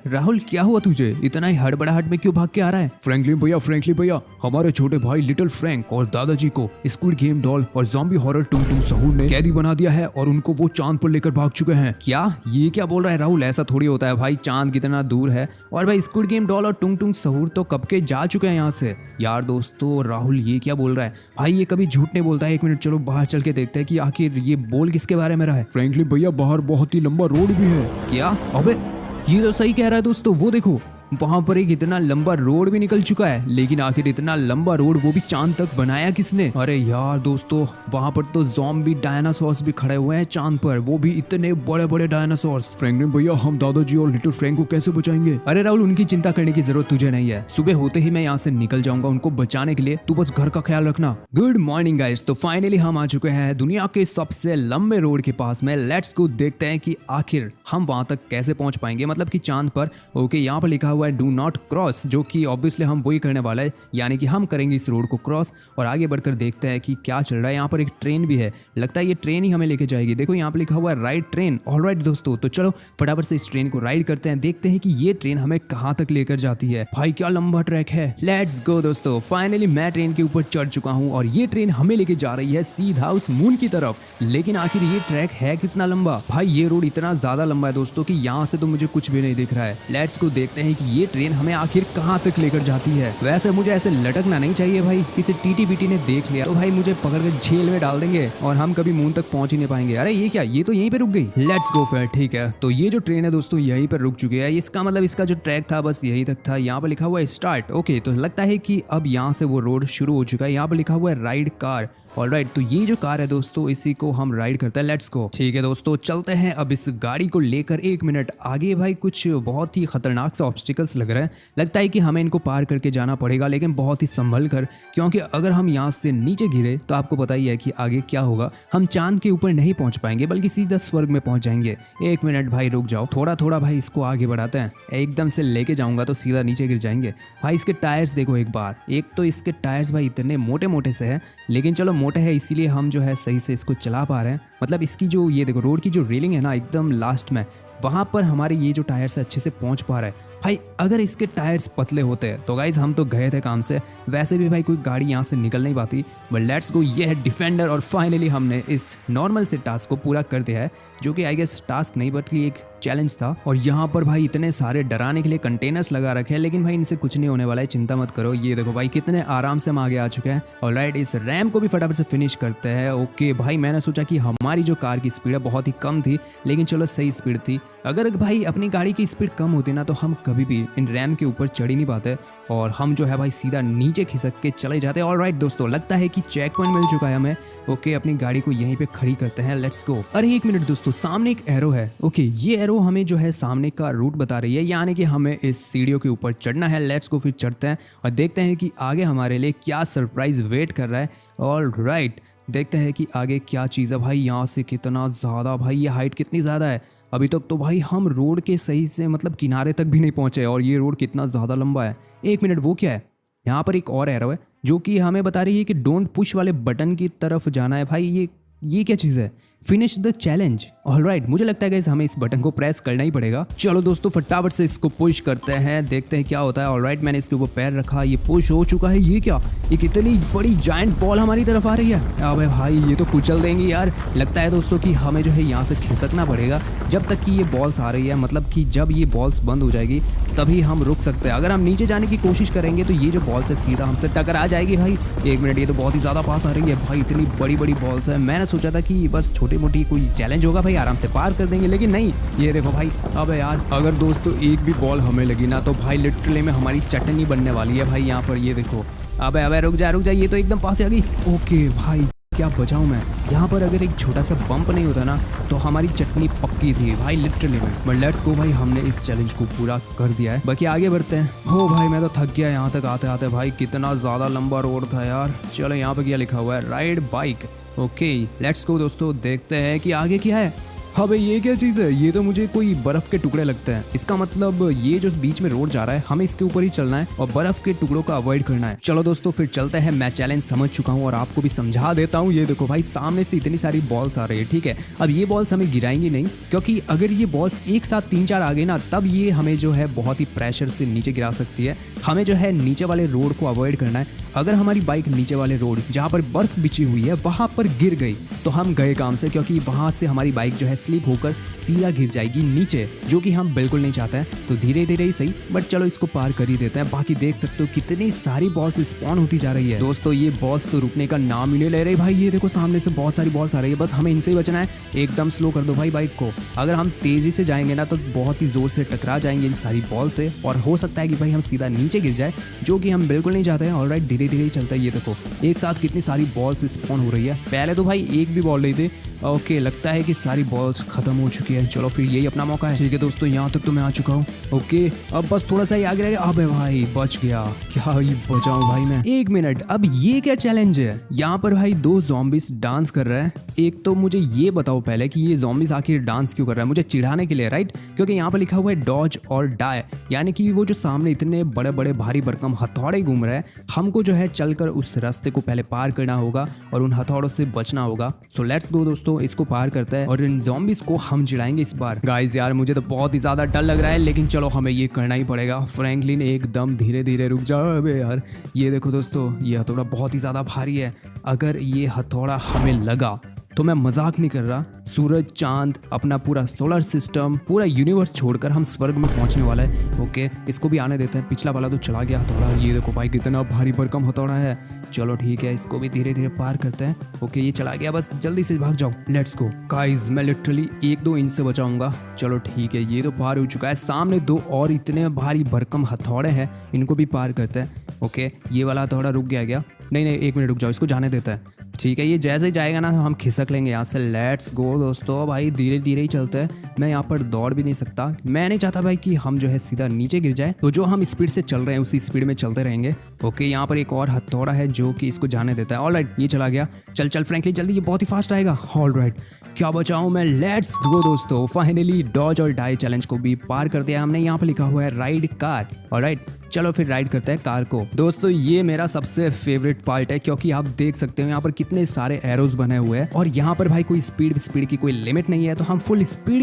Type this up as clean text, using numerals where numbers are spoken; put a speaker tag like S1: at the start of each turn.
S1: राहुल क्या हुआ तुझे? इतना ही हड़बड़ाहट में क्यों भाग के आ रहा है?
S2: फ्रैंकलिन भैया हमारे छोटे भाई लिटिल फ्रैंक और दादाजी को स्क्विड गेम डॉल और ज़ॉम्बी हॉरर टुंग टुंग सहूर ने कैदी बना दिया है और उनको वो चांद पर लेकर भाग चुके हैं।
S1: क्या? ये क्या बोल रहा है राहुल? ऐसा थोड़ी होता है भाई, चांद कितना दूर है। और भाई स्क्विड गेम डॉल और टुंग टुंग सहूर तो कब के जा चुके हैं यहाँ से। यार दोस्तों राहुल ये क्या बोल रहा है भाई? ये कभी झूठ नहीं बोलता है। एक मिनट चलो बाहर चल के देखते हैं कि आखिर ये बोल किसके बारे में रहा है।
S2: फ्रैंकलिन भैया बाहर बहुत ही लंबा रोड भी है।
S1: क्या? अबे ये तो सही कह रहा है दोस्तों, वो देखो वहां पर एक इतना लंबा रोड भी निकल चुका है। लेकिन आखिर इतना लंबा रोड वो भी चांद तक बनाया किसने? अरे यार दोस्तों वहां पर तो ज़ॉम्बी डायनासोर्स भी खड़े हुए हैं चांद पर, वो भी इतने बड़े बड़े डायनासोर्स।
S2: फ्रैंकलिन भैया हम दादाजी और लिटिल फ्रैंक को कैसे बचाएंगे?
S1: अरे राहुल उनकी चिंता करने की जरूरत तुझे नहीं है। सुबह होते ही मैं यहाँ से निकल जाऊंगा उनको बचाने के लिए, तू बस घर का ख्याल रखना। गुड मॉर्निंग गाइस, तो फाइनली हम आ चुके हैं दुनिया के सबसे लंबे रोड के पास में। लेट्स गो देखते हैं कि आखिर हम वहां तक कैसे पहुंच पाएंगे, मतलब कि चांद पर। ओके यहाँ पर लिखा हुआ है डू नॉट क्रॉस, जो कि ऑब्वियसली हम वही करने वाला है, यानी कि हम करेंगे इस रोड को क्रॉस। और आगे बढ़कर देखते हैं कि क्या चल रहा है। यहाँ पर एक ट्रेन भी है, लगता है ये ट्रेन ही हमें लेके जाएगी। देखो यहाँ पर लिखा हुआ है राइड ट्रेन। ऑलराइट दोस्तों, तो चलो फटाफट से इस ट्रेन को राइड करते हैं, देखते हैं कि ये ट्रेन हमें कहाँ तक लेकर जाती है। भाई क्या लंबा ट्रैक है। लेट्स गो दोस्तों, फाइनली मैं ट्रेन के ऊपर चढ़ चुका हूँ और ये ट्रेन हमें लेके जा रही है सीधा उस मून की तरफ। लेकिन आखिर ये ट्रैक है कितना लंबा? भाई ये रोड इतना ज्यादा लंबा है दोस्तों कि यहाँ से तो मुझे कुछ भी नहीं दिख रहा है। लेट्स गो देखते हैं कि ये ट्रेन हमें आखिर कहाँ तक लेकर जाती है। वैसे मुझे ऐसे लटकना नहीं चाहिए भाई, किसी टीटी बीटी ने देख लिया तो भाई मुझे पकड़ कर जेल में डाल देंगे और हम कभी मून तक पहुंच ही नहीं पाएंगे। अरे ये क्या, ये तो यहीं पे रुक गई। लेट्स गो फिर, ठीक है। तो ये जो ट्रेन है दोस्तों यहीं पर रुक चुकी है। इसका मतलब इसका जो ट्रैक था बस यहीं तक था। यहाँ पर लिखा हुआ है स्टार्ट। ओके तो लगता है कि अब यहाँ से वो रोड शुरू हो चुका है। यहाँ पर लिखा हुआ है राइड कार। ऑलराइट, तो ये जो कार है दोस्तों इसी को हम राइड करते हैं। Let's go. ठीक है दोस्तों चलते हैं अब इस गाड़ी को लेकर। एक मिनट आगे भाई कुछ बहुत ही खतरनाक सा ऑब्स्टिकल्स लग रहा है। लगता है कि हमें इनको पार करके जाना पड़ेगा, लेकिन बहुत ही संभल कर, क्योंकि अगर हम यहाँ से नीचे गिरे तो आपको पता ही है कि आगे क्या होगा। हम चांद के ऊपर नहीं पहुंच पाएंगे बल्कि सीधा स्वर्ग में पहुंच जाएंगे। एक मिनट भाई रुक जाओ, थोड़ा थोड़ा भाई इसको आगे बढ़ाते हैं। एकदम से लेके जाऊंगा तो सीधा नीचे गिर जाएंगे। भाई इसके टायर्स देखो एक बार, एक तो इसके टायर्स भाई इतने मोटे मोटे से है, लेकिन चलो मोटे है इसीलिए हम जो है सही से इसको चला पा रहे हैं। मतलब इसकी जो ये देखो रोड की जो रेलिंग है ना एकदम लास्ट में, वहां पर हमारे ये जो टायर्स है अच्छे से पहुंच पा रहा है। भाई अगर इसके टायर्स पतले होते तो गाइज हम तो गए थे काम से। वैसे भी भाई कोई गाड़ी यहाँ से निकल नहीं पाती। बट लेट्स गो, ये है डिफेंडर और फाइनली हमने इस नॉर्मल से टास्क को पूरा कर दिया है, जो कि आई गेस टास्क नहीं बल्कि एक चैलेंज था। और यहाँ पर भाई इतने सारे डराने के लिए कंटेनर्स लगा रखे हैं, लेकिन भाई इनसे कुछ नहीं होने वाला है, चिंता मत करो। ये देखो भाई कितने आराम से हम आगे आ चुके हैं। ऑलराइट, इस रैम को भी फटाफट से फिनिश करते हैं। ओके भाई मैंने सोचा कि हमारी जो कार की स्पीड है बहुत ही कम थी, लेकिन चलो सही स्पीड थी। अगर भाई अपनी गाड़ी की स्पीड कम होती ना तो हम कभी भी इन रैम के ऊपर चढ़ ही नहीं पाते और हम जो है भाई सीधा नीचे खिसक के चले जाते हैं। ऑलराइट दोस्तों, लगता है कि चेक पॉइंट मिल चुका है हमें। ओके अपनी गाड़ी को यहीं पे खड़ी करते हैं। Let's go. अरे एक मिनट दोस्तों, सामने एक एरो है। ओके ये एरो हमें जो है सामने का रूट बता रही है, यानी कि हमें इस सीढ़ियों के ऊपर चढ़ना है। लेट्स गो, फिर चढ़ते हैं और देखते हैं कि आगे हमारे लिए क्या सरप्राइज वेट कर रहा है। ऑलराइट, देखते हैं कि आगे क्या चीज़ है। भाई यहाँ से कितना ज़्यादा, भाई ये हाइट कितनी ज़्यादा है। अभी तक तो भाई हम रोड के सही से मतलब किनारे तक भी नहीं पहुँचे और ये रोड कितना ज़्यादा लंबा है। एक मिनट, वो क्या है? यहाँ पर एक और एरो है जो कि हमें बता रही है कि डोंट पुश वाले बटन की तरफ जाना है। भाई ये क्या चीज़ है? Finish the challenge. ऑलराइट, मुझे लगता है गाइस हमें इस बटन को प्रेस करना ही पड़ेगा। चलो दोस्तों फटाफट से इसको पुश करते हैं, देखते हैं क्या होता है। ऑलराइट, मैंने इसके ऊपर पैर रखा, ये पुश हो चुका है। ये क्या, ये कितनी बड़ी जायंट बॉल हमारी तरफ आ रही है। अबे भाई ये तो कुचल देंगी यार। लगता है दोस्तों कि हमें जो है यहाँ से खिसकना पड़ेगा जब तक कि ये बॉल्स आ रही है, मतलब कि जब ये बॉल्स बंद हो जाएगी तभी हम रुक सकते हैं। अगर हम नीचे जाने की कोशिश करेंगे तो ये जो बॉल्स है सीधा हमसे टकरा जाएगी। भाई एक मिनट, ये तो बहुत ही ज़्यादा पास आ रही है। भाई इतनी बड़ी बड़ी बॉल्स है। मैंने सोचा था कि बस छोटी मोटी कोई चैलेंज होगा भाई, आराम से पार कर देंगे, लेकिन नहीं। ये देखो भाई, अबे यार अगर दोस्तों एक भी बॉल हमें लगी ना तो भाई लिटरली में हमारी चटनी बनने वाली है भाई यहाँ पर। ये देखो, अबे रुक जा, ये तो एकदम पास आ गई। ओके भाई क्या बचाऊं मैं यहाँ पर। अगर एक छोटा सा बम्प नहीं होता ना तो हमारी चटनी पक्की थी भाई लिटरली में। बट लेट्स गो भाई, हमने इस चैलेंज को पूरा कर दिया है। बाकी आगे बढ़ते हैं। हो भाई मैं तो थक गया यहाँ तक आते आते। भाई कितना ज़्यादा लंबा रोड था यार। चलो यहाँ पर क्या लिखा हुआ है, ride bike. Okay let's go दोस्तों, देखते हैं कि आगे क्या है। हाँ भाई ये क्या चीज़ है? ये तो मुझे कोई बर्फ के टुकड़े लगते हैं। इसका मतलब ये जो बीच में रोड जा रहा है हमें इसके ऊपर ही चलना है और बर्फ के टुकड़ों को अवॉइड करना है। चलो दोस्तों फिर चलते हैं। मैं चैलेंज समझ चुका हूँ और आपको भी समझा देता हूँ। ये देखो भाई सामने से इतनी सारी बॉल्स आ रही है, ठीक है। अब ये बॉल्स हमें गिराएंगी नहीं, क्योंकि अगर ये बॉल्स एक साथ 3-4 आ गई ना, तब ये हमें जो है बहुत ही प्रेशर से नीचे गिरा सकती है। हमें जो है नीचे वाले रोड को अवॉइड करना है। अगर हमारी बाइक नीचे वाले रोड जहाँ पर बर्फ बिछी हुई है वहाँ पर गिर गई तो हम गए काम से, क्योंकि वहाँ से हमारी बाइक जो है स्लिप होकर सीधा गिर जाएगी नीचे, जो कि हम बिल्कुल नहीं चाहते हैं। तो धीरे धीरे ही सही, बट चलो इसको पार कर ही देते हैं। बाकी देख सकते हो कितनी सारी बॉल्स स्पॉन होती जा रही है। दोस्तों ये बॉल्स तो रुकने का नाम ही नहीं ले रही भाई। ये देखो सामने से बहुत सारी बॉल्स आ रही है, बस हमें इनसे ही बचना है। एकदम स्लो कर दो भाई बाइक को। अगर हम तेजी से जाएंगे ना तो बहुत ही जोर से टकरा जाएंगे इन सारी बॉल से और हो सकता है कि भाई हम सीधा नीचे गिर जाए, जो कि हम बिल्कुल नहीं चाहते हैं। ऑलराइट धीरे धीरे ही चलता है। ये देखो एक साथ कितनी सारी बॉल्स स्पॉन हो रही है। पहले तो भाई एक भी बॉल नहीं थी। ओके लगता है कि सारी बॉल्स खत्म हो चुकी है। चलो फिर यही अपना मौका है। ठीक है दोस्तों यहाँ तक तो मैं आ चुका हूँ। ओके अब बस थोड़ा सा ही आगे रह गया। अबे भाई बच गया। क्या ही बचाऊं भाई मैं। एक मिनट, अब ये क्या चैलेंज है? यहाँ पर भाई 2 ज़ॉम्बीज डांस कर रहे हैं। एक तो मुझे ये बताओ पहले कि ये ज़ॉम्बीज आखिर डांस क्यों कर रहा है? मुझे चिढ़ाने के लिए, राइट? क्योंकि यहाँ पर लिखा हुआ है डॉज और डाई, यानी कि वो जो सामने इतने बड़े बड़े भारी भरकम हथौड़े घूम रहे हैं, हमको जो है चलकर उस रास्ते को पहले पार करना होगा और उन हथौड़ों से बचना होगा। सो लेट्स गो दोस्तों, इसको पार करते हैं और इन ज़ॉम्बीज को हम चिढ़ाएंगे इस बार। गाइस यार मुझे तो बहुत ही ज्यादा डर लग रहा है, लेकिन चलो हमें ये करना ही पड़ेगा। फ्रैंकलिन एकदम धीरे धीरे रुक जा। अबे यार ये देखो दोस्तों, ये हथौड़ा बहुत ही ज्यादा भारी है। अगर ये हथौड़ा हमें लगा तो मैं मजाक नहीं कर रहा, सूरज, चांद, अपना पूरा सोलर सिस्टम, पूरा यूनिवर्स छोड़कर हम स्वर्ग में पहुंचने वाला है। ओके इसको भी आने देते हैं। पिछला वाला तो चला गया हथौड़ा। ये देखो भाई कितना भारी भरकम हथौड़ा है। चलो ठीक है इसको भी धीरे धीरे पार करते हैं। ओके ये चला गया, बस जल्दी से भाग जाओ। लेट्स गो गाइस, मैं लिटरली 1-2 इंच से बचाऊंगा। चलो ठीक है ये तो पार हो चुका है। सामने 2 और इतने भारी भरकम हथौड़े हैं, इनको भी पार करते हैं। ओके ये वाला हथौड़ा रुक गया। नहीं 1 मिनट रुक जाओ, इसको जाने देता है। ठीक है ये जैसे ही जाएगा ना हम खिसक लेंगे यहाँ से। लेट्स गो दोस्तों भाई धीरे धीरे ही चलते हैं। मैं यहाँ पर दौड़ भी नहीं सकता। मैं नहीं चाहता भाई कि हम जो है सीधा नीचे गिर जाए, तो जो हम स्पीड से चल रहे हैं उसी स्पीड में चलते रहेंगे। ओके यहाँ पर एक और हथौड़ा है जो कि इसको जाने देता है। ऑलराइट ये चला गया। चल फ्रैंकलिन जल्दी, ये बहुत ही फास्ट आएगा। ऑलराइट क्या बचाऊं मैं। लेट्स गो दोस्तों, फाइनली डॉज और डाई चैलेंज को भी पार कर दिया हमने। यहाँ पर लिखा हुआ है राइड कार। ऑलराइट चलो फिर राइड करते हैं कार को। दोस्तों ये मेरा सबसे फेवरेट पार्ट है, क्योंकि आप देख सकते हो यहाँ पर कितने सारे एरोज बने हुए हैं और यहाँ पर भाई कोई स्पीड की कोई लिमिट नहीं है, तो हम फुल स्पीड